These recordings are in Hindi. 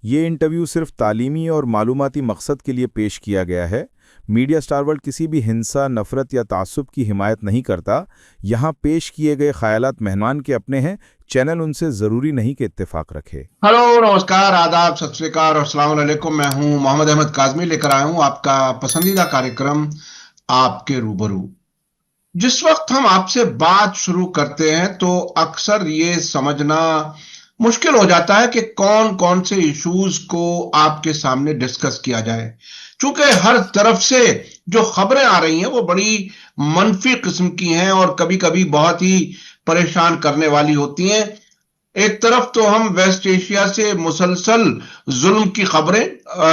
ये इंटरव्यू सिर्फ तालीमी और मालूमाती मकसद के लिए पेश किया गया है। मीडिया स्टार वर्ल्ड किसी भी हिंसा, नफरत या तासुब की हिमायत नहीं करता। यहाँ पेश किए गए ख्यालात मेहमान के अपने हैं। चैनल उनसे ज़रूरी नहीं कि इत्तेफाक रखे। हेलो, नमस्कार, आदाब, सत श्री अकाल और अस्सलाम वालेकुम। मैं हूं मोहम्मद अहमद काज़मी, लेकर आया हूं आपका पसंदीदा कार्यक्रम आपके रूबरू। जिस वक्त हम आपसे बात शुरू करते हैं तो अक्सर ये समझना मुश्किल हो जाता है कि कौन कौन से इश्यूज को आपके सामने डिस्कस किया जाए, क्योंकि हर तरफ से जो खबरें आ रही हैं वो बड़ी मनफी किस्म की हैं और कभी कभी बहुत ही परेशान करने वाली होती हैं। एक तरफ तो हम वेस्ट एशिया से मुसलसल जुल्म की खबरें,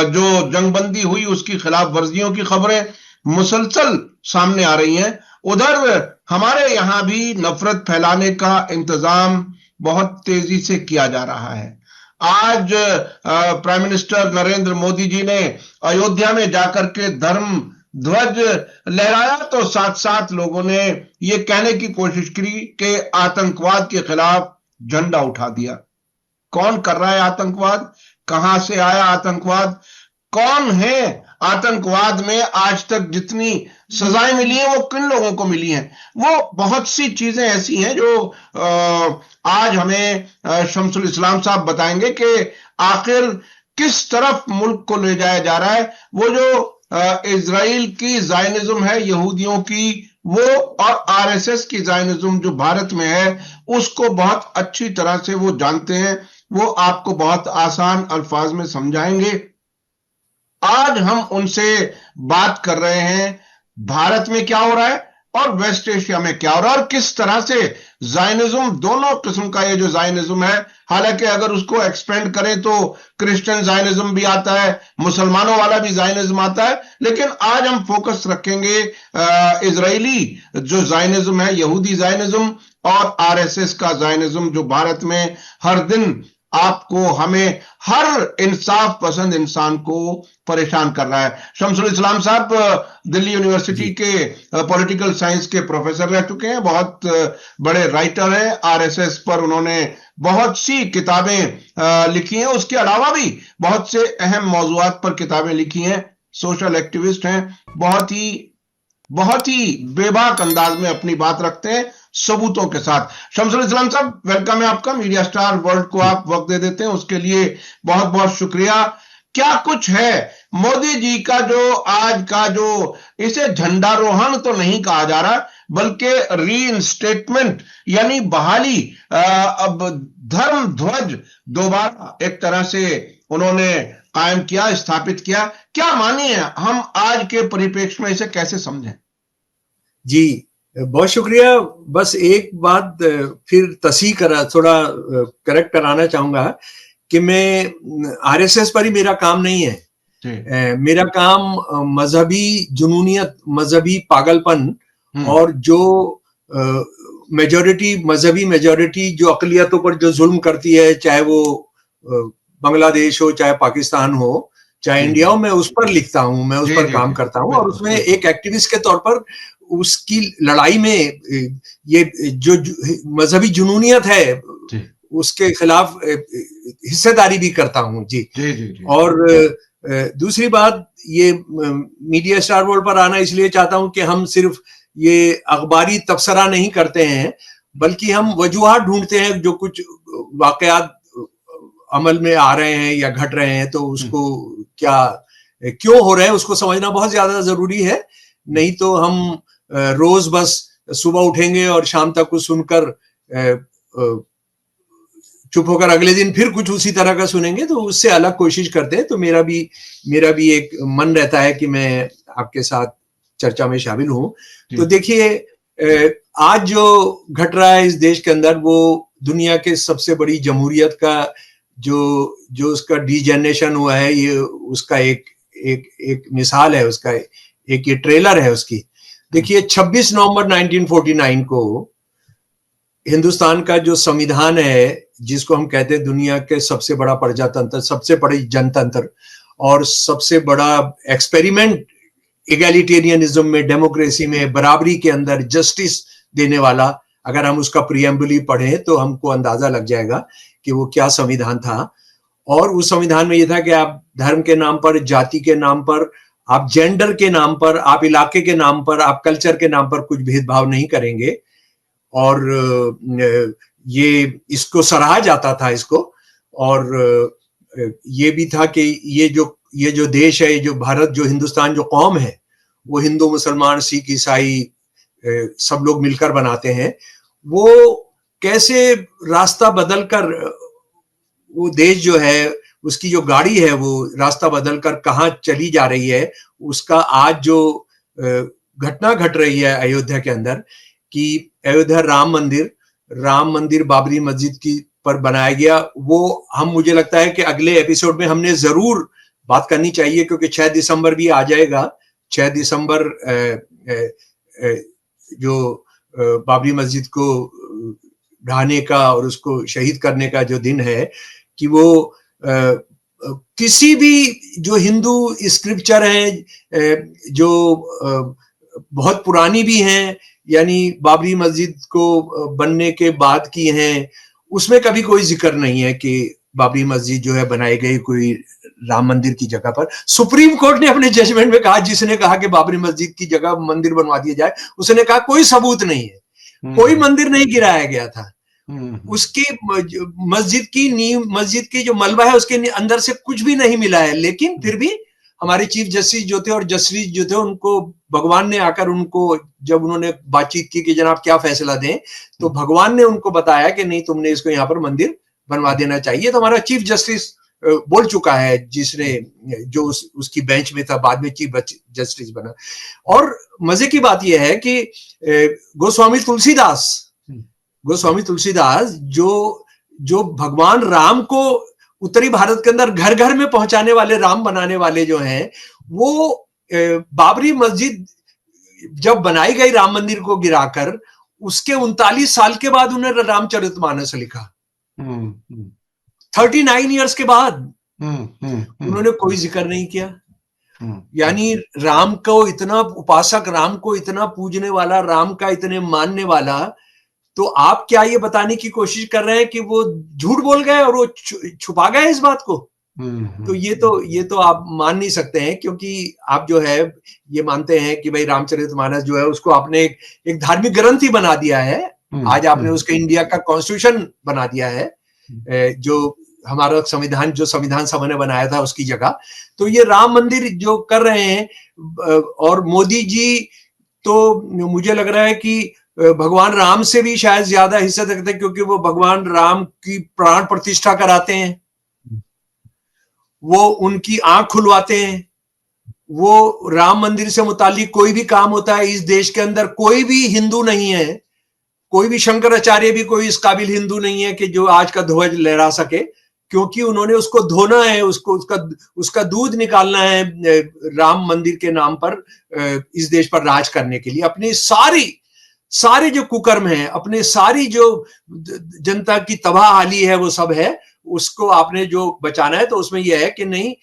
जो जंगबंदी हुई उसकी खिलाफ वर्जियों की खबरें मुसलसल सामने आ रही हैं। उधर हमारे यहां भी नफरत फैलाने का इंतजाम बहुत तेजी से किया जा रहा है। आज प्राइम मिनिस्टर नरेंद्र मोदी जी ने अयोध्या में जाकर के धर्म ध्वज लहराया, तो साथ साथ लोगों ने यह कहने की कोशिश की कि आतंकवाद के खिलाफ झंडा उठा दिया। कौन कर रहा है आतंकवाद? कहां से आया आतंकवाद? कौन है आतंकवाद में आज तक जितनी सजाएं मिली हैं वो किन लोगों को मिली हैं? वो बहुत सी चीजें ऐसी हैं जो आज हमें शमसुल इस्लाम साहब बताएंगे कि आखिर किस तरफ मुल्क को ले जाया जा रहा है। वो जो इजराइल की जायनिज्म है, यहूदियों की, वो और आरएसएस की जायनिज्म जो भारत में है, उसको बहुत अच्छी तरह से वो जानते हैं। वो आपको बहुत आसान अल्फाज में समझाएंगे। आज हम उनसे बात कर रहे हैं भारत में क्या हो रहा है और वेस्ट एशिया में क्या हो रहा है और किस तरह से जायनिज्म, दोनों किस्म का ये जो जायनिज्म है, हालांकि अगर उसको एक्सपेंड करें तो क्रिश्चियन जायनिज्म भी आता है, मुसलमानों वाला भी जायनिज्म आता है, लेकिन आज हम फोकस रखेंगे इजरायली जो जायनिज्म है, यहूदी जायनिज्म और आरएसएस का जायनिज्म जो भारत में हर दिन आपको, हमें, हर इंसाफ पसंद इंसान को परेशान कर रहा है। शमसुल इस्लाम साहब दिल्ली यूनिवर्सिटी के पॉलिटिकल साइंस के प्रोफेसर रह चुके हैं, बहुत बड़े राइटर हैं। आरएसएस पर उन्होंने बहुत सी किताबें लिखी हैं, उसके अलावा भी बहुत से अहम मौजूआत पर किताबें लिखी हैं। सोशल एक्टिविस्ट हैं, बहुत ही बेबाक अंदाज में अपनी बात रखते हैं, सबूतों के साथ। शमसुल इस्लाम साहब, वेलकम है आपका। मीडिया स्टार वर्ल्ड को आप वक्त दे देते हैं, उसके लिए बहुत बहुत शुक्रिया। क्या कुछ है मोदी जी का जो आज का जो, इसे झंडारोहण तो नहीं कहा जा रहा बल्कि रीइंस्टेटमेंट यानी बहाली, अब धर्म ध्वज दोबारा एक तरह से उन्होंने कायम किया, स्थापित किया। क्या मानिए, हम आज के परिप्रेक्ष्य में इसे कैसे समझें? जी, बहुत शुक्रिया। बस एक बात फिर थोड़ा करेक्ट कराना चाहूंगा कि मैं आरएसएस पर ही मेरा काम नहीं है। मेरा काम मजहबी जुनूनियत, मजहबी पागलपन और जो मजहबी मेजॉरिटी जो अकलियतों पर जो जुल्म करती है, चाहे वो बांग्लादेश हो, चाहे पाकिस्तान हो, चाहे इंडिया हो, मैं उस पर लिखता हूँ, मैं उस पर काम करता हूँ। और उसमें एक एक्टिविस्ट के तौर पर उसकी लड़ाई में ये जो मजहबी जुनूनियत है उसके खिलाफ हिस्सेदारी भी करता हूँ। जी। और दूसरी बात, ये मीडिया स्टार वर्ल्ड पर आना इसलिए चाहता हूँ कि हम सिर्फ ये अखबारी तबसरा नहीं करते हैं, बल्कि हम वजूहात ढूंढते हैं। जो कुछ वाकयात अमल में आ रहे हैं या घट रहे हैं, तो उसको क्यों हो रहे हैं उसको समझना बहुत ज्यादा जरूरी है। नहीं तो हम रोज बस सुबह उठेंगे और शाम तक कुछ सुनकर चुप होकर अगले दिन फिर कुछ उसी तरह का सुनेंगे, तो उससे अलग कोशिश करते हैं। तो मेरा भी एक मन रहता है कि मैं आपके साथ चर्चा में शामिल हूं। तो देखिए, आज जो घट रहा है इस देश के अंदर, वो दुनिया के सबसे बड़ी जमहूरियत का जो उसका डीजेनरेशन हुआ है, ये उसका एक मिसाल है, उसका एक ये ट्रेलर है उसकी। देखिए, 26 नवंबर 1949 को हिंदुस्तान का जो संविधान है, जिसको हम कहते हैं दुनिया के सबसे बड़ा प्रजातंत्र, सबसे बड़ी जनतंत्र और सबसे बड़ा एक्सपेरिमेंट इगैलिटेरियनिज्म में, डेमोक्रेसी में, बराबरी के अंदर जस्टिस देने वाला, अगर हम उसका प्रीएम्बल ही पढ़ें तो हमको अंदाजा लग जाएगा कि वो क्या संविधान था। और उस संविधान में यह था कि आप धर्म के नाम पर, जाति के नाम पर, आप जेंडर के नाम पर, आप इलाके के नाम पर, आप कल्चर के नाम पर कुछ भेदभाव नहीं करेंगे। और ये इसको सराहा जाता था इसको। और ये भी था कि ये जो देश है, जो भारत, जो हिंदुस्तान, जो कौम है, वो हिंदू, मुसलमान, सिख, ईसाई सब लोग मिलकर बनाते हैं। वो कैसे रास्ता बदलकर वो देश जो है, उसकी जो गाड़ी है वो रास्ता बदलकर कहाँ चली जा रही है, उसका आज जो घटना घट रही है अयोध्या के अंदर, कि अयोध्या राम मंदिर बाबरी मस्जिद की पर बनाया गया, वो मुझे लगता है कि अगले एपिसोड में हमने जरूर बात करनी चाहिए, क्योंकि 6 दिसंबर भी आ जाएगा। 6 दिसंबर जो बाबरी मस्जिद को ढहाने का और उसको शहीद करने का जो दिन है, कि वो किसी भी जो हिंदू स्क्रिप्चर हैं, जो बहुत पुरानी भी हैं, यानी बाबरी मस्जिद को बनने के बाद की हैं, उसमें कभी कोई जिक्र नहीं है कि बाबरी मस्जिद जो है बनाई गई कोई राम मंदिर की जगह पर। सुप्रीम कोर्ट ने अपने जजमेंट में कहा, जिसने कहा कि बाबरी मस्जिद की जगह मंदिर बनवा दिया जाए, उसने कहा कोई सबूत नहीं है, कोई मंदिर नहीं गिराया गया था। उसकी मस्जिद की नींव, मस्जिद की जो मलबा है, उसके अंदर से कुछ भी नहीं मिला है। लेकिन फिर भी हमारे चीफ जस्टिस जो थे और जस्टिस जो थे, उनको भगवान ने आकर, उनको जब उन्होंने बातचीत की कि जनाब क्या फैसला दें, तो भगवान ने उनको बताया कि नहीं, तुमने इसको यहाँ पर मंदिर बनवा देना चाहिए। तो हमारा चीफ जस्टिस बोल चुका है, जिसने जो उसकी बेंच में था, बाद में चीफ जस्टिस बना। और मजे की बात यह है कि गोस्वामी तुलसीदास जो भगवान राम को उत्तरी भारत के अंदर घर घर में पहुंचाने वाले, राम बनाने वाले जो हैं, वो बाबरी मस्जिद जब बनाई गई राम मंदिर को गिराकर, उसके 39 साल के बाद उन्होंने रामचरितमानस लिखा। 39 इयर्स के बाद उन्होंने कोई जिक्र नहीं किया। यानी राम को इतना उपासक, राम को इतना पूजने वाला, राम का इतने मानने वाला, तो आप क्या ये बताने की कोशिश कर रहे हैं कि वो झूठ बोल गए और वो छुपा गए इस बात को? तो ये तो आप मान नहीं सकते हैं, क्योंकि आप जो है ये मानते हैं कि भाई रामचरितमानस जो है उसको आपने एक धार्मिक ग्रंथ ही बना दिया है। आज आपने उसके इंडिया का कॉन्स्टिट्यूशन बना दिया है, जो हमारा संविधान, जो संविधान सभा ने बनाया था उसकी जगह। तो ये राम मंदिर जो कर रहे हैं, और मोदी जी तो मुझे लग रहा है कि भगवान राम से भी शायद ज्यादा हिस्सा रखते हैं, क्योंकि वो भगवान राम की प्राण प्रतिष्ठा कराते हैं, वो उनकी आंख खुलवाते हैं। वो राम मंदिर से मुतालिक कोई भी काम होता है इस देश के अंदर, कोई भी हिंदू नहीं है, कोई भी शंकराचार्य भी कोई इस काबिल हिंदू नहीं है कि जो आज का ध्वज लहरा सके, क्योंकि उन्होंने उसको धोना है, उसका दूध निकालना है राम मंदिर के नाम पर, इस देश पर राज करने के लिए। अपने सारे जो कुकर्म है, अपने सारी जो जनता की तबाहहाली है, वो सब है, उसको आपने जो बचाना है। तो उसमें यह है कि नहीं,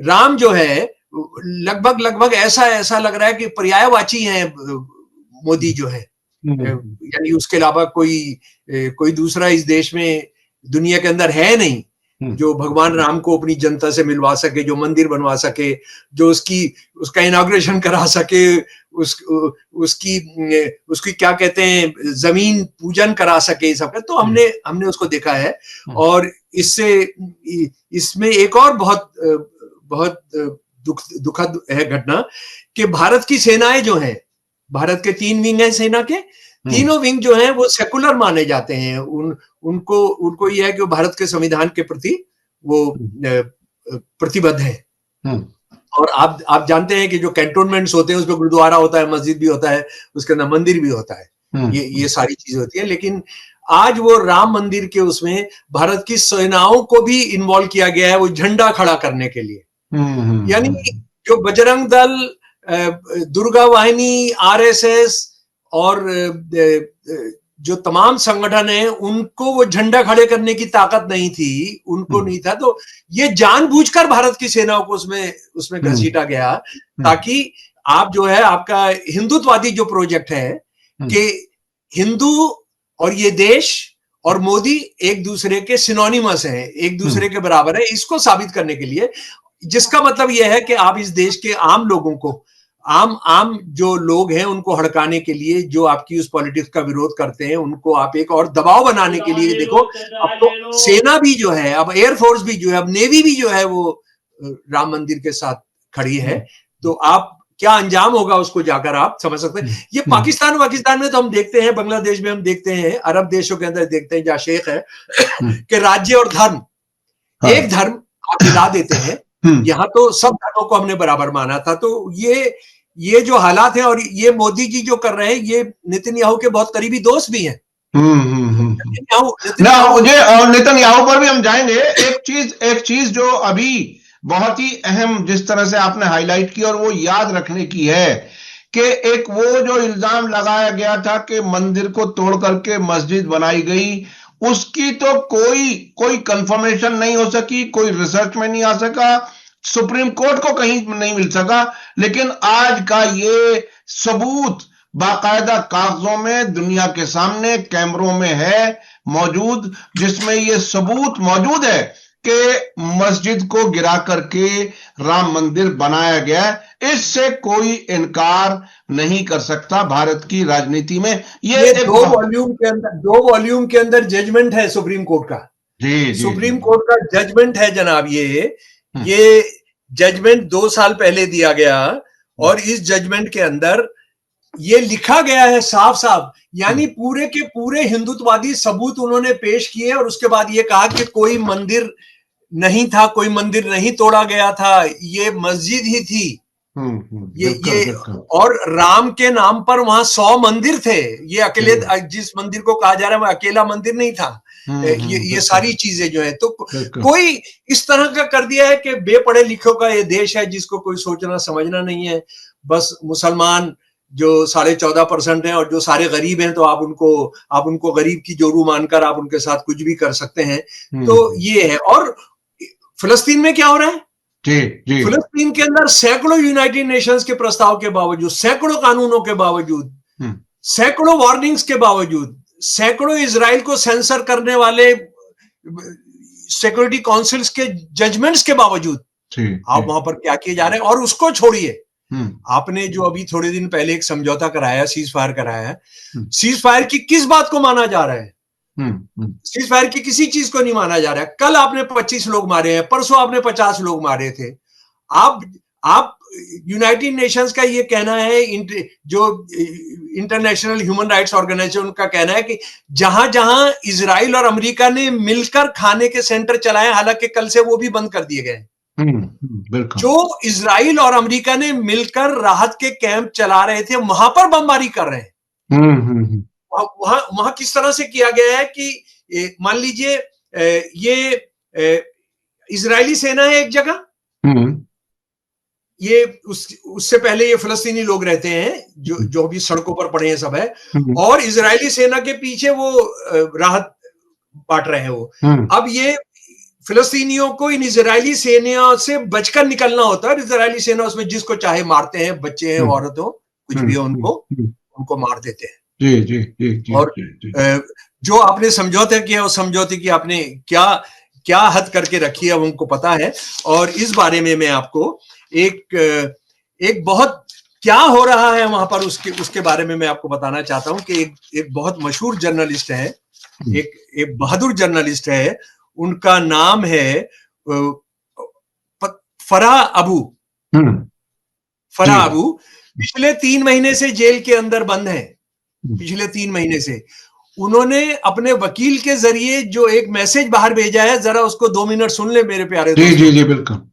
राम जो है लगभग ऐसा लग रहा है कि पर्यायवाची है मोदी जो है, यानी उसके अलावा कोई दूसरा इस देश में, दुनिया के अंदर है नहीं जो भगवान राम को अपनी जनता से मिलवा सके, जो मंदिर बनवा सके, जो उसका इनॉग्रेशन करा सके, उसकी क्या कहते हैं, जमीन पूजन करा सके, सबका। तो हमने उसको देखा है। और इसमें एक और बहुत दुखद है घटना, कि भारत की सेनाएं जो हैं, भारत के 3 विंग हैं सेना के, तीनों विंग जो हैं वो सेकुलर माने जाते हैं। उनको यह है कि वो भारत के संविधान के प्रति वो प्रतिबद्ध है। और आप जानते हैं कि जो कैंटोनमेंट्स होते हैं उसमें गुरुद्वारा होता है, मस्जिद भी होता है, उसके अंदर मंदिर भी होता है, ये सारी चीजें होती है। लेकिन आज वो राम मंदिर के उसमें भारत की सेनाओं को भी इन्वॉल्व किया गया है, वो झंडा खड़ा करने के लिए। यानी जो बजरंग दल, दुर्गा वाहिनी, RSS और जो तमाम संगठन हैं, उनको वो झंडा खड़े करने की ताकत नहीं थी, उनको नहीं था। तो ये जानबूझकर भारत की सेनाओं को उसमें घसीटा गया, ताकि आप जो है, आपका हिंदुत्ववादी जो प्रोजेक्ट है कि हिंदू और ये देश और मोदी एक दूसरे के सिनोनिमस हैं, एक दूसरे के बराबर है, इसको साबित करने के लिए, जिसका मतलब यह है कि आप इस देश के आम लोगों को, आम जो लोग हैं उनको हड़काने के लिए, जो आपकी उस पॉलिटिक्स का विरोध करते हैं, उनको आप एक और दबाव बनाने के लिए, देखो अब तो सेना भी जो है, अब एयरफोर्स भी जो है, अब नेवी भी जो है वो राम मंदिर के साथ खड़ी है। तो आप क्या अंजाम होगा उसको जाकर आप समझ सकते हैं। ये पाकिस्तान में तो हम देखते हैं, बांग्लादेश में हम देखते हैं, अरब देशों के अंदर देखते हैं जहां शेख है कि राज्य और धर्म, एक धर्म आप मिला देते हैं। यहाँ तो सब धर्मों को हमने बराबर माना था। तो ये जो हालात है, और ये मोदी जी जो कर रहे हैं, ये नेतन्याहू के बहुत करीबी दोस्त भी हैं। नेतन्याहू पर भी हम जाएंगे। एक चीज जो अभी बहुत ही अहम जिस तरह से आपने हाईलाइट की और वो याद रखने की है कि एक वो जो इल्जाम लगाया गया था कि मंदिर को तोड़ करके मस्जिद बनाई गई, उसकी तो कोई कंफर्मेशन नहीं हो सकी, कोई रिसर्च में नहीं आ सका, सुप्रीम कोर्ट को कहीं नहीं मिल सका। लेकिन आज का ये सबूत बाकायदा कागजों में दुनिया के सामने कैमरों में है मौजूद, जिसमें ये सबूत मौजूद है कि मस्जिद को गिरा करके राम मंदिर बनाया गया। इससे कोई इनकार नहीं कर सकता भारत की राजनीति में। ये दो वॉल्यूम के अंदर जजमेंट है सुप्रीम कोर्ट का। जी, सुप्रीम कोर्ट का जजमेंट है जनाब। ये जजमेंट 2 साल पहले दिया गया, और इस जजमेंट के अंदर ये लिखा गया है साफ साफ, यानी पूरे के पूरे हिंदुत्ववादी सबूत उन्होंने पेश किए, और उसके बाद ये कहा कि कोई मंदिर नहीं था, कोई मंदिर नहीं तोड़ा गया था, ये मस्जिद ही थी। ये और राम के नाम पर वहां 100 मंदिर थे। ये अकेले जिस मंदिर को कहा जा रहा है वो अकेला मंदिर नहीं था। ये सारी चीजें जो है, तो कोई इस तरह का कर दिया है कि बेपढ़े लिखों का ये देश है, जिसको कोई सोचना समझना नहीं है। बस मुसलमान जो 14.5% हैं और जो सारे गरीब हैं, तो आप उनको गरीब की जोरू मानकर आप उनके साथ कुछ भी कर सकते हैं। तो ये है। और फिलिस्तीन में क्या हो रहा है? जी। फिलिस्तीन के अंदर सैकड़ों यूनाइटेड नेशंस के प्रस्ताव के बावजूद, सैकड़ों कानूनों के बावजूद, सैकड़ों वार्निंग्स के बावजूद, सैकड़ों इजराइल को सेंसर करने वाले सिक्योरिटी काउंसिल्स के जजमेंट्स के बावजूद आप वहां पर क्या किए जा रहे हैं। और उसको छोड़िए, आपने जो अभी थोड़े दिन पहले एक समझौता कराया, सीज फायर कराया है, सीज फायर की किस बात को माना जा रहा है? सीज फायर की किसी चीज को नहीं माना जा रहा है। कल आपने 25 लोग मारे हैं, परसों आपने 50 लोग मारे थे। आप यूनाइटेड नेशंस का ये कहना है, जो इंटरनेशनल ह्यूमन राइट्स ऑर्गेनाइजेशन का कहना है कि जहां जहां इजराइल और अमेरिका ने मिलकर खाने के सेंटर चलाए, हालांकि कल से वो भी बंद कर दिए गए, जो इजराइल और अमेरिका ने मिलकर राहत के कैंप चला रहे थे, वहां पर बमबारी कर रहे हैं। वहां किस तरह से किया गया है कि मान लीजिए ये इजरायली सेना है एक जगह, ये उससे पहले ये फिलिस्तीनी लोग रहते हैं जो भी सड़कों पर पड़े हैं सब है, और इजरायली सेना के पीछे वो राहत बांट रहे हैं वो। अब ये फिलिस्तीनियों को इन इजरायली सेना से बचकर निकलना होता है। इजरायली सेना उसमें जिसको चाहे मारते हैं, बच्चे हैं, औरतों, कुछ भी हो, उनको मार देते हैं। जी। और जो आपने समझौता किया, उस समझौते की आपने क्या हद करके रखी है उनको पता है। और इस बारे में मैं आपको एक बहुत क्या हो रहा है वहां पर उसके बारे में मैं आपको बताना चाहता हूं कि एक बहुत मशहूर जर्नलिस्ट है, एक बहादुर जर्नलिस्ट है, उनका नाम है फराह अबू। फराह अबू पिछले 3 महीने से जेल के अंदर बंद है। पिछले 3 महीने से उन्होंने अपने वकील के जरिए जो एक मैसेज बाहर भेजा है, जरा उसको 2 मिनट सुन ले मेरे प्यारे दोस्त। जी, बिल्कुल।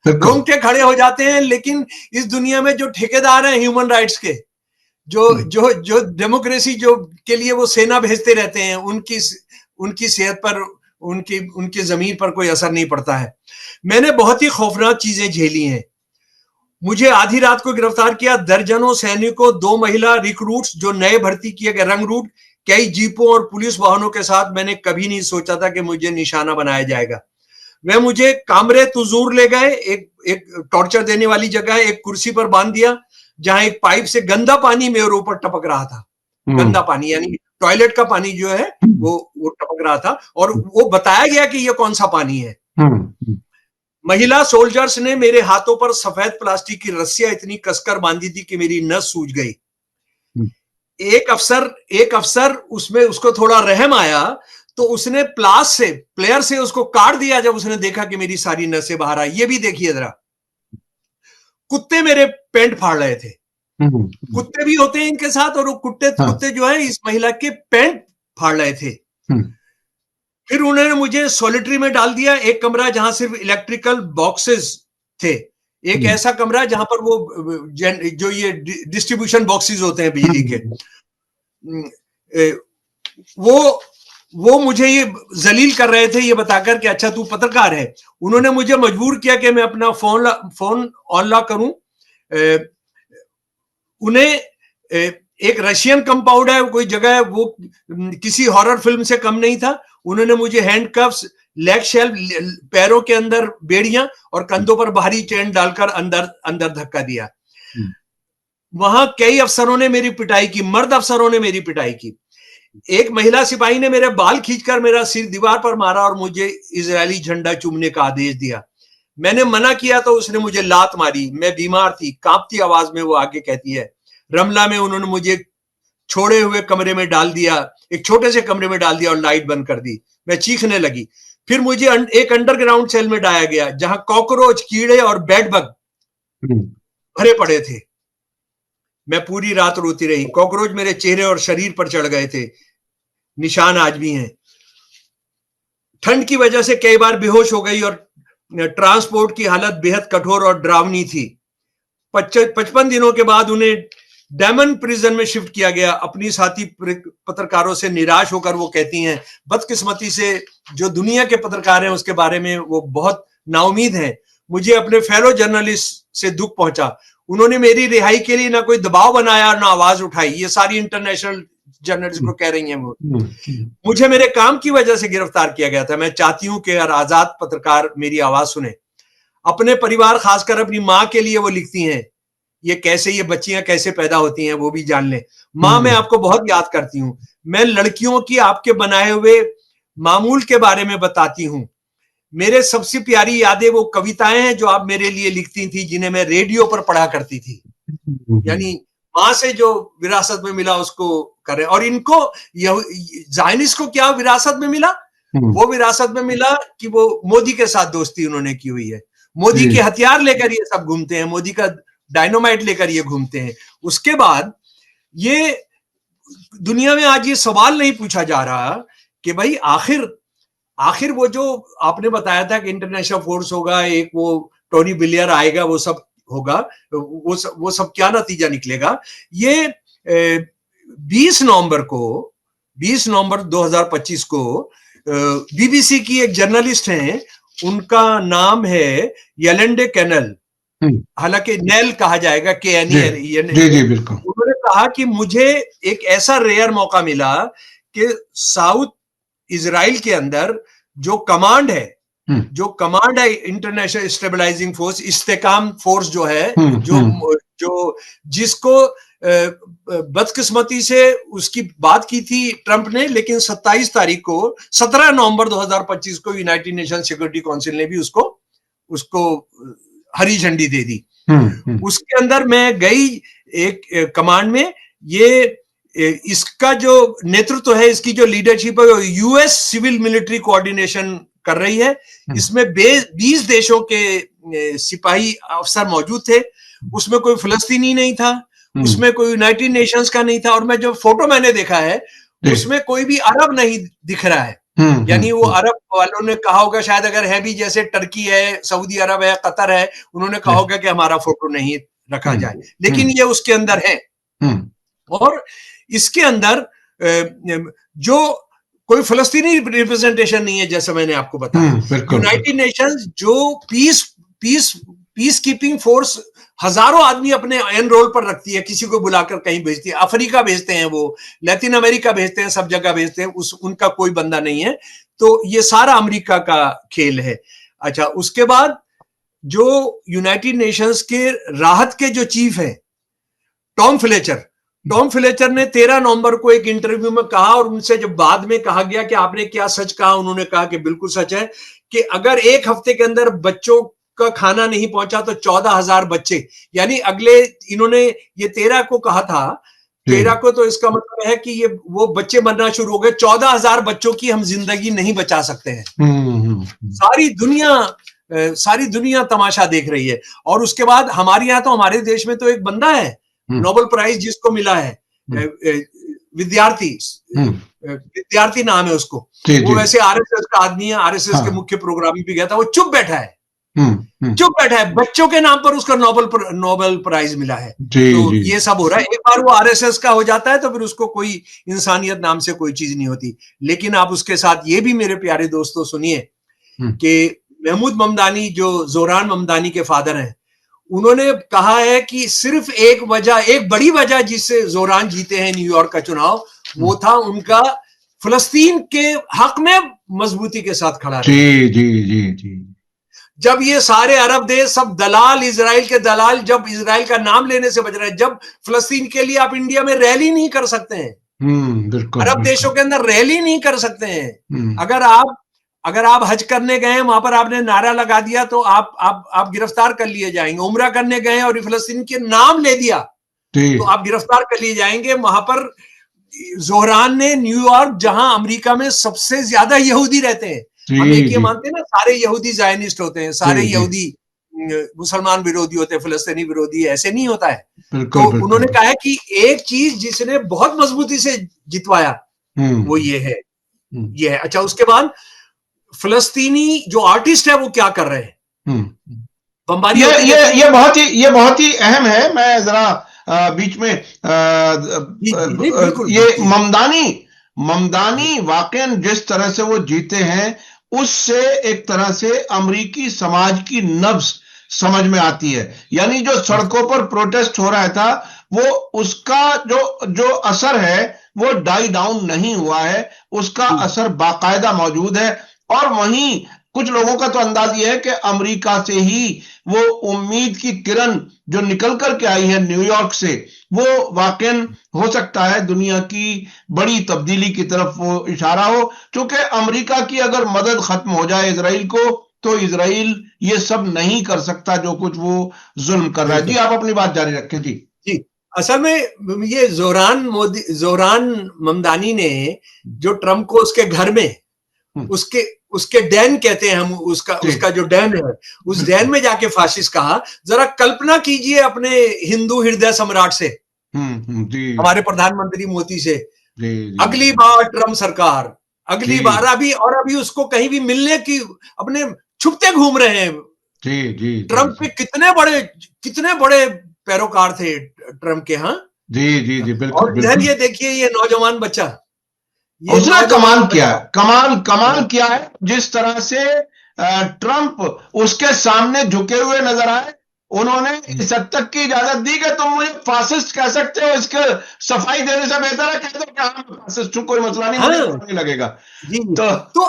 रोंगटे खड़े हो जाते हैं। लेकिन इस दुनिया में जो ठेकेदार हैं ह्यूमन राइट्स के, जो डेमोक्रेसी जो के लिए वो सेना भेजते रहते हैं, उनकी सेहत पर, उनकी जमीन पर कोई असर नहीं पड़ता है। मैंने बहुत ही खौफनाक चीजें झेली हैं। मुझे आधी रात को गिरफ्तार किया, दर्जनों सैनिकों, 2 महिला रिक्रूट्स जो नए भर्ती किए गए, रंगरूट, कई जीपों और पुलिस वाहनों के साथ। मैंने कभी नहीं सोचा था कि मुझे निशाना बनाया जाएगा। वे मुझे कामरे तुजूर ले गए, एक टॉर्चर देने वाली जगह है, एक कुर्सी पर बांध दिया, जहां एक पाइप से गंदा पानी मेरे ऊपर टपक रहा था। गंदा पानी यानी टॉयलेट का पानी जो है वो टपक रहा था और वो बताया गया कि ये कौन सा पानी है। महिला सोल्जर्स ने मेरे हाथों पर सफेद प्लास्टिक की रस्सियां इतनी कसकर बांधी थी कि मेरी नस सूज गई। एक अफसर उसमें उसको थोड़ा रहम आया तो उसने प्लेयर से उसको काट दिया जब उसने देखा कि मेरी सारी नसें बाहर आई। ये भी देखिए जरा, कुत्ते मेरे पैंट फाड़ रहे थे। कुत्ते भी होते हैं इनके साथ, और वो कुत्ते जो है इस महिला के पैंट फाड़ रहे थे। फिर उन्होंने मुझे सॉलिटरी में डाल दिया, एक कमरा जहां सिर्फ इलेक्ट्रिकल बॉक्सेस थे, एक ऐसा कमरा जहां पर वो जो ये डिस्ट्रीब्यूशन बॉक्सेस होते हैं बिजली के, वो मुझे ये जलील कर रहे थे ये बताकर कि अच्छा तू पत्रकार है। उन्होंने मुझे मजबूर किया कि मैं अपना फोन ऑन लॉक करूं। उन्हें एक रशियन कंपाउंड है, कोई जगह है, वो किसी हॉरर फिल्म से कम नहीं था। उन्होंने मुझे हैंडकफ्स, लेग शेल, पैरों के अंदर बेड़ियां और कंधों पर भारी चेन डालकर अंदर धक्का दिया। वहां कई अफसरों ने मेरी पिटाई की, मर्द अफसरों ने मेरी पिटाई की। एक महिला सिपाही ने मेरे बाल खींचकर मेरा सिर दीवार पर मारा और मुझे इजरायली झंडा चूमने का आदेश दिया। मैंने मना किया तो उसने मुझे लात मारी। मैं बीमार थी। कांपती आवाज में वो आगे कहती है, रमला में उन्होंने मुझे छोड़े हुए कमरे में डाल दिया, एक छोटे से कमरे में डाल दिया और लाइट बंद कर दी। मैं चीखने लगी। फिर मुझे एक अंडरग्राउंड सेल में डाला गया जहां कॉकरोच, कीड़े और बेडबग भरे पड़े थे। मैं पूरी रात रोती रही। कॉकरोच मेरे चेहरे और शरीर पर चढ़ गए थे, निशान आज भी हैं। ठंड की वजह से कई बार बेहोश हो गई और ट्रांसपोर्ट की हालत बेहद कठोर और डरावनी थी। 55 दिनों के बाद उन्हें डायमंड प्रिजन में शिफ्ट किया गया। अपनी साथी पत्रकारों से निराश होकर वो कहती हैं, बदकिस्मती से जो दुनिया के पत्रकार हैं उसके बारे में वो बहुत नाउमीद हैं। मुझे अपने फेलो जर्नलिस्ट से दुख पहुंचा। उन्होंने मेरी रिहाई के लिए ना कोई दबाव बनाया ना आवाज उठाई। ये सारी इंटरनेशनल जर्नलिस्ट को कह रही हैं वो। मुझे मेरे काम की वजह से गिरफ्तार किया गया था। मैं चाहती हूं कि आजाद पत्रकार मेरी आवाज सुने। अपने परिवार, खासकर अपनी माँ के लिए वो लिखती हैं, ये बच्चियां कैसे पैदा होती हैं वो भी जान लें। माँ, मैं आपको बहुत याद करती हूँ। मैं लड़कियों की आपके बनाए हुए मामूल के बारे में बताती हूँ। मेरे सबसे प्यारी यादें वो कविताएं हैं जो आप मेरे लिए लिखती थी, जिन्हें मैं रेडियो पर पढ़ा करती थी। यानी माँ से जो विरासत में मिला उसको करें। और इनको ज़ायनिस्ट को क्या विरासत में मिला? वो विरासत में मिला कि वो मोदी के साथ दोस्ती उन्होंने की हुई है। मोदी के हथियार लेकर ये सब घूमते हैं, मोदी का डायनामाइट लेकर ये घूमते हैं। उसके बाद ये दुनिया में आज ये सवाल नहीं पूछा जा रहा कि भाई आखिर वो जो आपने बताया था कि इंटरनेशनल फोर्स होगा, एक वो टोनी ब्लेयर आएगा, वो सब होगा, वो सब क्या नतीजा निकलेगा। ये 20 नवंबर 2025 को बीबीसी की एक जर्नलिस्ट हैं, उनका नाम है येलेंडे कैनल, हालांकि नेल कहा जाएगा, जी बिल्कुल। उन्होंने कहा कि मुझे एक ऐसा रेयर मौका मिला कि साउथ इजराइल के अंदर जो कमांड है इंटरनेशनल स्टेबलाइजिंग फोर्स, इस्तेकाम फोर्स जो है, जो जिसको बदकिस्मती से उसकी बात की थी ट्रंप ने, लेकिन 17 नवंबर 2025 को यूनाइटेड नेशन सिक्योरिटी काउंसिल ने भी उसको हरी झंडी दे दी। उसके अंदर मैं गई एक कमांड में। इसका जो नेतृत्व है, इसकी जो लीडरशिप है, यूएस सिविल मिलिट्री कोऑर्डिनेशन कर रही है। इसमें 20 देशों के सिपाही अफसर मौजूद थे। उसमें कोई फिलिस्तीनी नहीं था, उसमें कोई यूनाइटेड नेशंस का नहीं था, और मैं जो फोटो मैंने देखा है उसमें कोई भी अरब नहीं दिख रहा है। यानी वो अरब वालों ने कहा होगा शायद, अगर है भी, जैसे टर्की है, सऊदी अरब है, कतर है, उन्होंने कहा होगा कि हमारा फोटो नहीं रखा जाए, लेकिन ये उसके अंदर है। और इसके अंदर जो कोई फिलिस्तीनी रिप्रेजेंटेशन नहीं है, जैसे मैंने आपको बताया। यूनाइटेड नेशंस जो पीस कीपिंग फोर्स हजारों आदमी अपने एनरोल पर रखती है, किसी को बुलाकर कहीं भेजती है, अफ्रीका भेजते हैं, वो लैटिन अमेरिका भेजते हैं, सब जगह भेजते हैं, उनका कोई बंदा नहीं है। तो ये सारा अमेरिका का खेल है। अच्छा, उसके बाद जो यूनाइटेड नेशंस के राहत के जो चीफ है टॉम फ्लेचर, टॉम फ्लेचर ने 13 नवंबर को एक इंटरव्यू में कहा, और उनसे जब बाद में कहा गया कि आपने क्या सच कहा, उन्होंने कहा कि बिल्कुल सच है कि अगर एक हफ्ते के अंदर बच्चों का खाना नहीं पहुंचा तो 14,000 बच्चे, यानी अगले, इन्होंने ये 13 को कहा था, 13 को, तो इसका मतलब है कि ये वो बच्चे मरना शुरू हो गए। 14,000 बच्चों की हम जिंदगी नहीं बचा सकते हैं। सारी दुनिया तमाशा देख रही है। और उसके बाद हमारे यहाँ तो, हमारे देश में तो एक बंदा है नोबेल प्राइज जिसको मिला है, विद्यार्थी नाम है उसको, वो वैसे आरएसएस का आदमी है, आरएसएस के मुख्य प्रोग्राम भी गया था, वो चुप बैठा है, बच्चों के नाम पर उसका नोबेल प्राइज मिला है। तो ये सब हो रहा है। एक बार वो आरएसएस का हो जाता है तो फिर उसको कोई इंसानियत नाम से कोई चीज नहीं होती। लेकिन आप उसके साथ ये भी मेरे प्यारे दोस्तों सुनिए कि महमूद ममदानी, जो जोरान ममदानी के फादर हैं, उन्होंने कहा है कि सिर्फ एक बड़ी वजह जिससे जोरान जीते हैं न्यूयॉर्क का चुनाव, वो था उनका फिलिस्तीन के हक में मजबूती के साथ खड़ा रहा। जी। जब ये सारे अरब देश, सब दलाल, इजराइल के दलाल, जब इजराइल का नाम लेने से बच रहे हैं, जब फिलिस्तीन के लिए आप इंडिया में रैली नहीं कर सकते हैं, अरब देशों के अंदर रैली नहीं कर सकते हैं, अगर आप हज करने गए, वहां पर आपने नारा लगा दिया तो आप गिरफ्तार कर लिए जाएंगे। उम्रा करने गए और फिलिस्तीन के नाम ले दिया तो आप गिरफ्तार कर लिए जाएंगे। वहां पर जोहरान ने न्यूयॉर्क, जहां अमेरिका में सबसे ज्यादा यहूदी रहते हैं, हम एक ये मानते हैं ना, सारे यहूदी जायनिस्ट होते हैं, सारे यहूदी मुसलमान विरोधी होते हैं, फिलिस्तीनी विरोधी, ऐसे नहीं होता है। तो उन्होंने कहा है कि एक चीज जिसने बहुत मजबूती से जितवाया वो ये है। अच्छा, उसके बाद फिलिस्तीनी जो आर्टिस्ट है वो क्या कर रहे हैं, बमबारी। ये बहुत ही अहम है। मैं जरा बीच में ये ममदानी वाकई जिस तरह से वो जीते हैं, उससे एक तरह से अमेरिकी समाज की नब्ज समझ में आती है। यानी जो सड़कों पर प्रोटेस्ट हो रहा था, वो उसका जो असर है वो डाई डाउन नहीं हुआ है, उसका असर बाकायदा मौजूद है। और वहीं कुछ लोगों का तो अंदाज यह है कि अमेरिका से ही वो उम्मीद की किरण जो निकल करके आई है न्यूयॉर्क से, वो वाकई हो सकता है दुनिया की बड़ी तब्दीली की तरफ वो इशारा हो। क्योंकि अमेरिका की अगर मदद खत्म हो जाए इजराइल को, तो इजराइल ये सब नहीं कर सकता जो कुछ वो जुल्म कर रहा है। जी, आप अपनी बात जारी रखें। जी, असल में ये जोरान ममदानी ने जो ट्रंप को उसके घर में, उसके डैन कहते हैं हम, उसका जो डैन है, उस डैन में जाके फाशिस्ट कहा। जरा कल्पना कीजिए अपने हिंदू हृदय सम्राट से, हमारे प्रधानमंत्री मोदी से, अगली बार ट्रंप सरकार, अगली बार, अभी उसको कहीं भी मिलने की, अपने छुपते घूम रहे हैं। ट्रंप के कितने बड़े पैरोकार थे ट्रंप के। हाँ जी, बिल्कुल। और इधर ये देखिए, ये नौजवान बच्चा, उसने कमाल किया है। जिस तरह से ट्रंप उसके सामने झुके हुए नजर आए, उन्होंने इस हद तक की इजाजत दी कि तुम मुझे फासिस्ट कह सकते हो, इसके सफाई देने से बेहतर है कह दो कि हाँ फासिस्ट हूं, कोई मसला नहीं, मुझे नहीं लगेगा। तो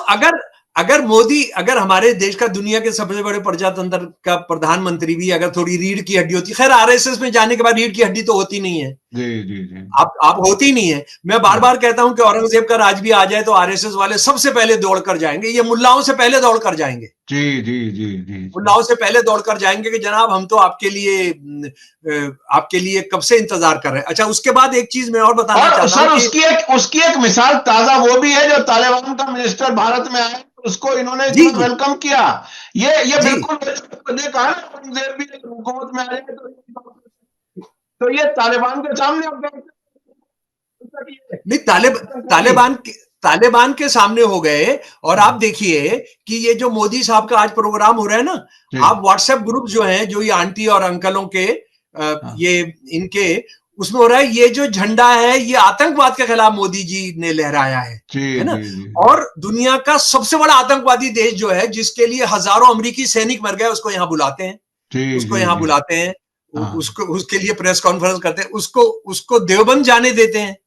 अगर मोदी, अगर हमारे देश का, दुनिया के सबसे बड़े प्रजातंत्र का प्रधानमंत्री भी अगर थोड़ी रीढ़ की हड्डी होती, खैर आरएसएस में जाने के बाद रीढ़ की हड्डी तो होती नहीं है। जी। आप होती नहीं है। मैं बार बार कहता हूं कि औरंगजेब का राज भी आ जाए तो आरएसएस वाले सबसे पहले दौड़ कर जाएंगे, ये मुल्लाओं से पहले दौड़ कर जाएंगे। जी। मुल्लाओं से पहले दौड़ कर जाएंगे कि जनाब हम तो आपके लिए कब से इंतजार कर रहे हैं। अच्छा, उसके बाद एक चीज मैं और बताना चाहता हूं, उसकी एक मिसाल ताजा वो भी है, जो तालिबान का मिनिस्टर भारत में आया, उसको इन्होंने वेलकम किया। ये बिल्कुल ने कहा औरंगजेब भी हुकूमत में आए तो ये तालिबान के सामने नहीं, तालिबान के सामने हो गए। और आप देखिए कि ये जो मोदी साहब का आज प्रोग्राम हो रहा है ना, आप व्हाट्सएप ग्रुप जो हैं, जो ये आंटी और अंकलों के, ये इनके, उसमें हो रहा है, ये जो झंडा है ये आतंकवाद के खिलाफ मोदी जी ने लहराया है ना। और दुनिया का सबसे बड़ा आतंकवादी देश जो है, जिसके लिए हजारों अमेरिकी सैनिक मर गए, उसको यहाँ बुलाते हैं, उसके लिए प्रेस कॉन्फ्रेंस करते हैं, उसको देवबंद जाने देते हैं,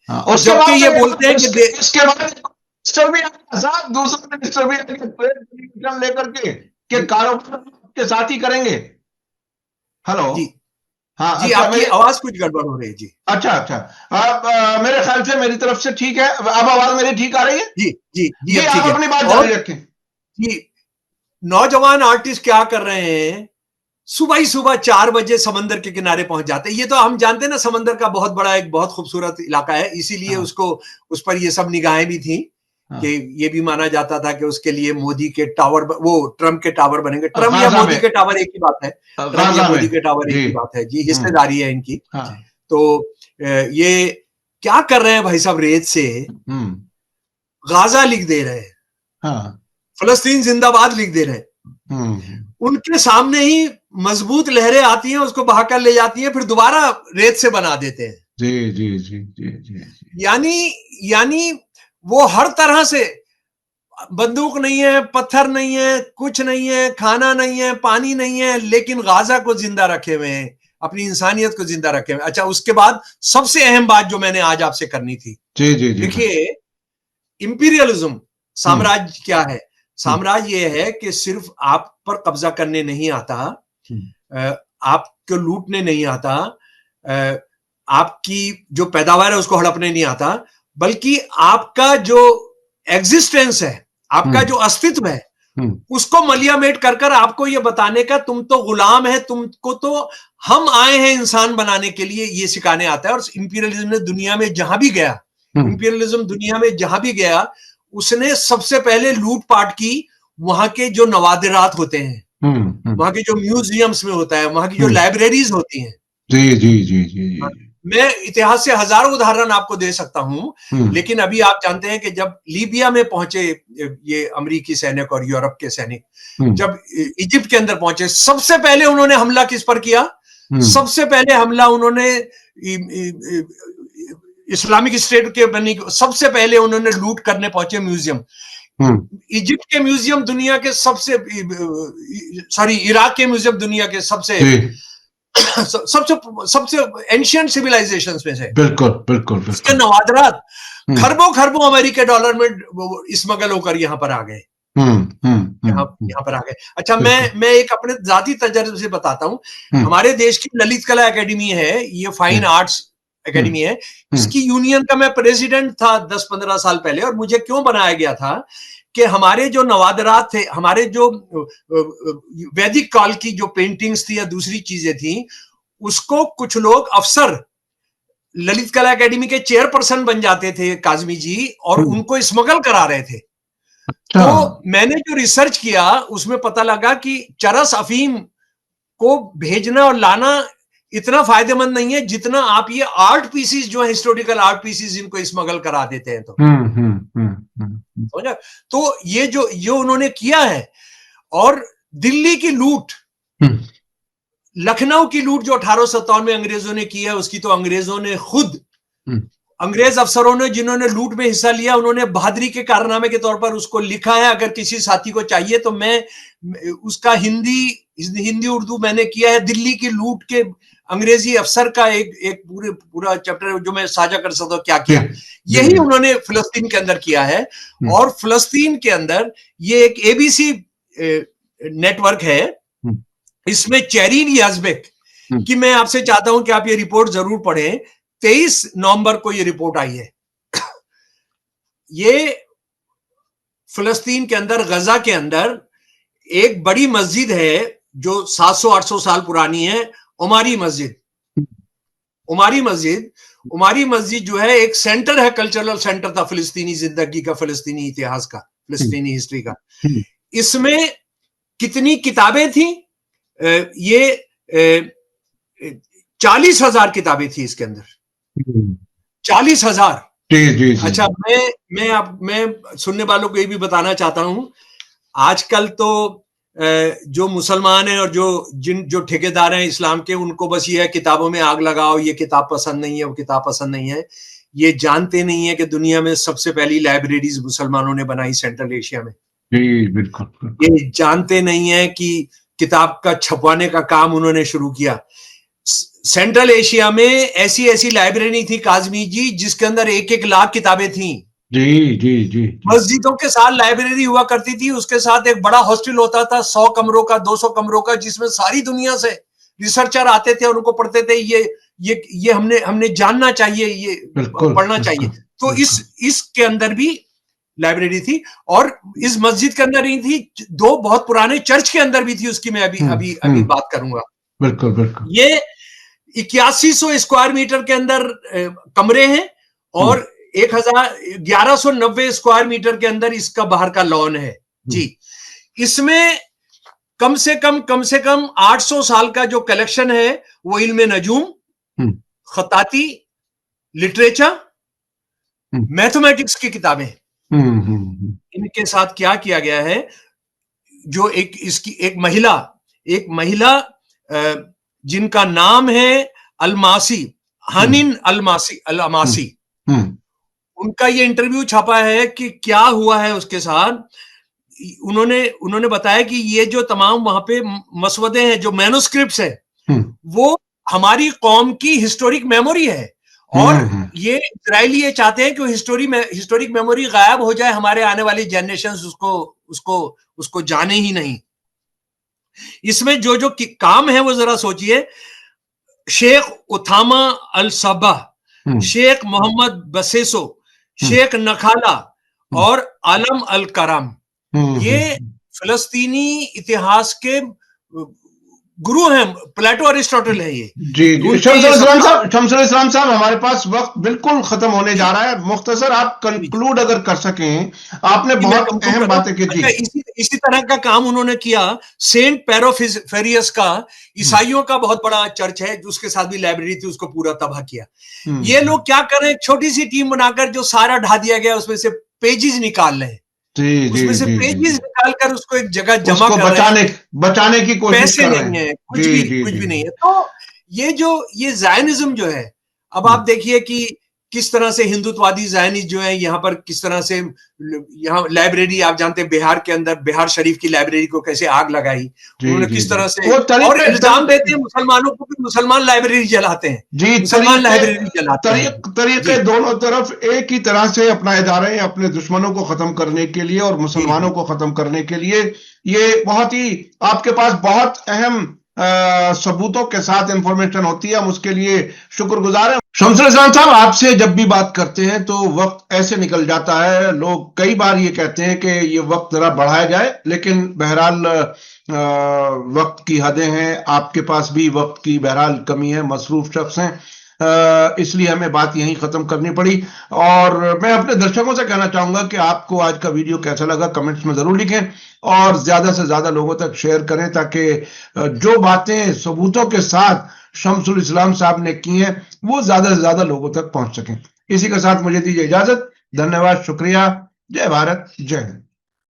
और जबकि ये बोलते हैं कि इसके बाद दूसरा मिनिस्टर भी लेकर के कारोबार के साथ ही करेंगे। हेलो हाँ जी, अच्छा, आपकी आवाज कुछ गड़बड़ हो रही है जी। अच्छा अच्छा, अब मेरे ख्याल से मेरी तरफ से ठीक है, अब आवाज मेरी ठीक आ रही है? जी जी जी, जी अब ठीक आप है। अपनी बात और जारी रखें। जी, नौजवान आर्टिस्ट क्या कर रहे हैं, सुबह ही सुबह 4 बजे समंदर के किनारे पहुंच जाते हैं। ये तो हम जानते हैं ना, समंदर का बहुत बड़ा एक बहुत खूबसूरत इलाका है, इसीलिए हाँ उसको उस पर ये सब निगाहें भी थी हाँ, कि ये भी माना जाता था कि उसके लिए मोदी के टावर, वो ट्रम्प के टावर बनेंगे। ट्रम्प या गाजा मोदी में, के टावर एक ही बात है, ट्रम्प या गाजा मोदी में, के टावर एक जी। ही बात है जी, हम्म, हिस्सेदारी है इनकी। हाँ, तो ये क्या कर रहे हैं भाई साहब, रेत से हम्म, गाजा लिख दे रहे हैं, हाँ, फलस्तीन जिंदाबाद लिख दे रहे हैं। हम्म, उनके सामने ही मजबूत लहरें आती हैं, उसको बहाकर ले जाती हैं, फिर दोबारा रेत से बना देते हैं। जी जी जी जी जी जी, यानी यानी वो हर तरह से, बंदूक नहीं है, पत्थर नहीं है, कुछ नहीं है, खाना नहीं है, पानी नहीं है, लेकिन गाजा को जिंदा रखे हुए हैं, अपनी इंसानियत को जिंदा रखे हुए। अच्छा, उसके बाद सबसे अहम बात जो मैंने आज आपसे करनी थी, जी जी जी भाई, देखिए, इंपीरियलिज्म, हम्म, साम्राज्य क्या है? हम्म, साम्राज्य यह है कि सिर्फ आप पर कब्जा करने नहीं आता, हम्म, आपको लूटने नहीं आता, आपकी जो पैदावार है उसको हड़पने नहीं आता, बल्कि आपका जो एग्जिस्टेंस है, आपका जो अस्तित्व है, उसको मलियामेट कर कर आपको ये बताने का तुम तो गुलाम है, तुमको तो हम आए हैं इंसान बनाने के लिए, ये सिखाने आता है। और इंपीरियलिज्म ने दुनिया में जहां भी गया, इंपीरियलिज्म दुनिया में जहां भी गया, उसने सबसे पहले लूटपाट की वहां के जो नवादिरात होते हैं, वहां के जो म्यूजियम्स में होता है, वहां की जो लाइब्रेरीज होती हैं। जी जी जी जी जी, मैं इतिहास से हजारों उदाहरण आपको दे सकता हूं, लेकिन अभी आप जानते हैं कि जब लीबिया में पहुंचे ये अमेरिकी सैनिक और यूरोप के सैनिक, जब इजिप्ट के अंदर पहुंचे, सबसे पहले उन्होंने हमला किस पर किया? सबसे पहले हमला उन्होंने इस्लामिक स्टेट के बनी, सबसे पहले उन्होंने लूट करने पहुंचे म्यूजियम। इजिप्ट के म्यूजियम दुनिया के सबसे, सॉरी, इराक के म्यूजियम दुनिया के सबसे सबसे सबसे एंशिएंट सिविलाइजेशंस में से। बिल्कुल बिल्कुल उसके बिल्कुल, नवादरात खरबों खरबों अमेरिकी डॉलर में स्मगल होकर यहां पर आ गए, यहाँ पर आ गए। अच्छा, मैं एक अपने जाती तजर्बे से बताता हूँ। हमारे देश की ललित कला एकेडमी है, ये फाइन आर्ट्स एकेडमी है, इसकी यूनियन का मैं प्रेसिडेंट था 10-15 साल पहले। और मुझे क्यों बनाया गया था कि हमारे जो नवादरात थे, हमारे जो वैदिक काल की जो पेंटिंग्स थी या दूसरी चीजें थी, उसको कुछ लोग अफसर ललित कला एकेडमी के चेयरपर्सन बन जाते थे, काजमी जी, और उनको स्मगल करा रहे थे। तो मैंने जो रिसर्च किया उसमें पता लगा कि चरस अफीम को भेजना और लाना इतना फायदेमंद नहीं है जितना आप ये आर्ट पीसीज जो है, हिस्टोरिकल आर्ट पीसीज, इनको स्मगल करा देते हैं। तो समझा? तो ये उन्होंने किया है। और दिल्ली की लूट, लखनऊ की लूट जो 1857 में अंग्रेजों ने की है, उसकी तो अंग्रेजों ने खुद, अंग्रेज अफसरों ने जिन्होंने लूट में हिस्सा लिया, उन्होंने बहादुरी के कारनामे के तौर पर उसको लिखा है। अगर किसी साथी को चाहिए तो मैं उसका हिंदी उर्दू मैंने किया है। दिल्ली की लूट के अंग्रेजी अफसर का एक पूरा चैप्टर जो मैं साझा कर सकता हूं, क्या किया। यही उन्होंने फिलिस्तीन के अंदर किया है। और फिलिस्तीन के अंदर ये एक एबीसी नेटवर्क है, इसमें चेरीन याजबेक की मैं आपसे चाहता हूं कि आप ये रिपोर्ट जरूर पढ़ें। 23 नवंबर को ये रिपोर्ट आई है। ये फिलिस्तीन के अंदर, गजा के अंदर एक बड़ी मस्जिद है जो 700-800 साल पुरानी है, उमारी मस्जिद। उमारी मस्जिद जो है एक सेंटर है, कल्चरल सेंटर था फिलिस्तीनी जिंदगी का, फिलिस्तीनी इतिहास का, फिलिस्तीनी हिस्ट्री का। इसमें कितनी किताबें थी? ये 40,000 किताबें थी इसके अंदर, 40,000। अच्छा, मैं सुनने वालों को ये भी बताना चाहता हूं, आजकल तो जो मुसलमान हैं और जो ठेकेदार हैं इस्लाम के, उनको बस ये है किताबों में आग लगाओ, ये किताब पसंद नहीं है, वो किताब पसंद नहीं है। ये जानते नहीं है कि दुनिया में सबसे पहली लाइब्रेरीज मुसलमानों ने बनाई सेंट्रल एशिया में। बिल्कुल। ये जानते नहीं है कि किताब का छपवाने का काम उन्होंने शुरू किया। सेंट्रल एशिया में ऐसी लाइब्रेरी थी काजमी जी, जिसके अंदर 1-1 लाख किताबें थी। जी। मस्जिदों के साथ लाइब्रेरी हुआ करती थी, उसके साथ एक बड़ा हॉस्टल होता था, 100 कमरों का, 200 कमरों का, जिसमें सारी दुनिया से रिसर्चर आते थे और उनको पढ़ते थे, ये हमने जानना चाहिए, ये पढ़ना चाहिए। तो इसके अंदर भी लाइब्रेरी थी, और इस मस्जिद के अंदर ही थी, 2 बहुत पुराने चर्च के अंदर भी थी, उसकी मैं अभी बात करूंगा। बिल्कुल बिल्कुल। ये 8100 स्क्वायर मीटर के अंदर कमरे हैं, और 1190 स्क्वायर मीटर के अंदर इसका बाहर का लॉन है जी। इसमें कम से कम 800 साल का जो कलेक्शन है वो इल्म नजूम, खताती, लिटरेचर, मैथमेटिक्स की किताबें, इनके साथ क्या किया गया है, जो एक महिला जिनका नाम है अलमासी, हनीन अलमासी, उनका ये इंटरव्यू छपा है कि क्या हुआ है उसके साथ। उन्होंने बताया कि ये जो तमाम वहां पे मसवदे हैं, जो मैन्युस्क्रिप्ट्स हैं, वो हमारी कौम की हिस्टोरिक मेमोरी है, और ये इजरायली ये चाहते हैं कि हिस्टोरिक मेमोरी गायब हो जाए, हमारे आने वाली जनरेशन उसको जाने ही नहीं। इसमें जो काम है वो जरा सोचिए। शेख उथामा अल सबा, शेख मोहम्मद बसेसो, शेख नखाला और आलम अल करम, ये फिलिस्तीनी इतिहास के गुरु हैं, प्लेटो अरिस्टोटल है ये। जी शमसुल इस्लाम साहब, हमारे पास वक्त बिल्कुल खत्म होने जा रहा है। मुख्तसर आप कंक्लूड अगर कर सकें, आपने बहुत अहम बातें की। जी, इसी तरह का काम उन्होंने किया सेंट पेरोफेरियस का, ईसाइयों का बहुत बड़ा चर्च है, उसके साथ भी लाइब्रेरी थी, उसको पूरा तबाह किया। ये लोग क्या कर रहे हैं, छोटी सी टीम बनाकर जो सारा ढा दिया गया, उसमें से पेजेस निकाल रहे हैं, उसमें से पेजेस निकालकर उसको एक जगह जमा कर रहे हैं, बचाने की कोशिश कर रहे हैं। पैसे नहीं है, कुछ भी नहीं है। तो ये ज़ायनिज्म जो है, अब आप देखिए कि किस तरह से हिंदुत्ववादी ज़ायनिस्ट जो है यहाँ पर, किस तरह से यहाँ लाइब्रेरी, आप जानते हैं बिहार के अंदर बिहार शरीफ की लाइब्रेरी को कैसे आग लगाई उन्होंने, किस तरह से, और इल्जाम देते हैं मुसलमानों को कि मुसलमान लाइब्रेरी जलाते हैं। जी, मुसलमान लाइब्रेरी जलाते हैं। तरीके दोनों तरफ एक ही तरह से अपनाए जा रहे हैं अपने दुश्मनों को खत्म करने के लिए और मुसलमानों को खत्म करने के लिए। ये बहुत ही, आपके पास बहुत अहम सबूतों के साथ इंफॉर्मेशन होती है, हम उसके लिए शुक्रगुजार हैं। शमसुल इस्लाम साहब, आपसे जब भी बात करते हैं तो वक्त ऐसे निकल जाता है, लोग कई बार ये कहते हैं कि ये वक्त जरा बढ़ाया जाए, लेकिन बहरहाल वक्त की हदें हैं, आपके पास भी वक्त की बहरहाल कमी है, मसरूफ शख्स हैं, इसलिए हमें बात यहीं खत्म करनी पड़ी। और मैं अपने दर्शकों से कहना चाहूंगा कि आपको आज का वीडियो कैसा लगा कमेंट्स में जरूर लिखें, और ज्यादा से ज्यादा लोगों तक शेयर करें, ताकि जो बातें सबूतों के साथ शमसुल इस्लाम साहब ने की हैं वो ज्यादा से ज्यादा लोगों तक पहुंच सकें। इसी के साथ मुझे दीजिए इजाजत। धन्यवाद, शुक्रिया, जय भारत, जय हिंद।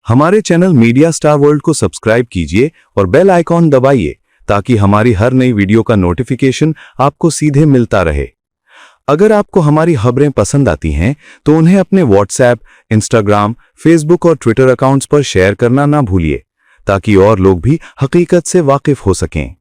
हमारे चैनल मीडिया स्टार वर्ल्ड को सब्सक्राइब कीजिए और बेल आइकॉन दबाइए, ताकि हमारी हर नई वीडियो का नोटिफिकेशन आपको सीधे मिलता रहे। अगर आपको हमारी खबरें पसंद आती हैं तो उन्हें अपने व्हाट्सएप, इंस्टाग्राम, फेसबुक और ट्विटर अकाउंट्स पर शेयर करना ना भूलिए, ताकि और लोग भी हकीकत से वाकिफ हो सकें।